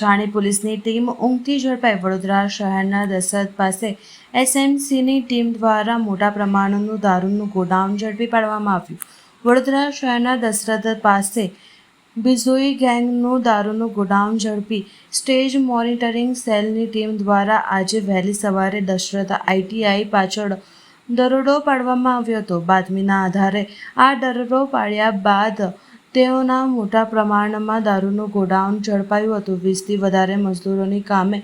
છાણી પોલીસની ટીમ ઊંઘથી ઝડપાઈ. વડોદરા શહેરના દશરથ પાસે એસએમસીની ટીમ દ્વારા મોટા પ્રમાણનું દારૂનું ગોડાઉન ઝડપી પાડવામાં આવ્યું. વડોદરા શહેરના દશરથ પાસે બિઝોઈ ગેંગનું દારૂનું ગોડાઉન ઝડપી સ્ટેજ મોનિટરિંગ સેલની ટીમ દ્વારા આજે વહેલી સવારે દશરથ આઈટીઆઈ પાછળ દરોડો પાડવામાં આવ્યો હતો. બાતમીના આધારે આ દરોડો પાડ્યા બાદ તેઓના મોટા પ્રમાણમાં દારૂનું ગોડાઉન ઝડપાયું હતું. 20થી વધારે મજદૂરોની કામે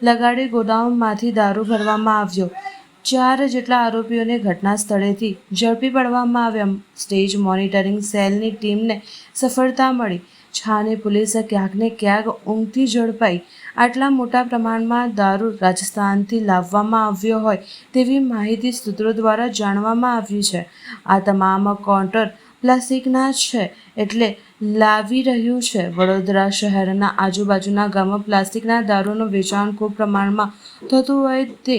લગાડી ગોડાઉનમાંથી દારૂ ભરવામાં આવ્યો. 4 જેટલા આરોપીઓને ઘટના સ્થળેથી ઝડપી પાડવામાં આવ્યા. સ્ટેજ મોનિટરિંગ સેલની ટીમને સફળતા મળી. છાણી પોલીસે ક્યાંક ને ક્યાંક ઊંઘથી ઝડપાઈ આટલા મોટા પ્રમાણમાં દારૂ રાજસ્થાનથી લાવવામાં આવ્યો હોય તેવી માહિતી સૂત્રો દ્વારા જાણવામાં આવ્યું છે. આ તમામ કાઉન્ટર પ્લાસ્ટિકના છે એટલે લાવી રહ્યું છે. વડોદરા શહેરના આજુબાજુના ગામમાં પ્લાસ્ટિકના દારૂનું વેચાણ ખૂબ પ્રમાણમાં થતું હોય તે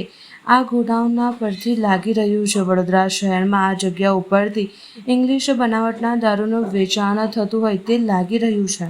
આ ગોડાઉનના પરથી લાગી રહ્યું છે. વડોદરા શહેરમાં આ જગ્યા ઉપરથી ઇંગ્લિશ બનાવટના દારૂનું વેચાણ થતું હોય તે લાગી રહ્યું છે.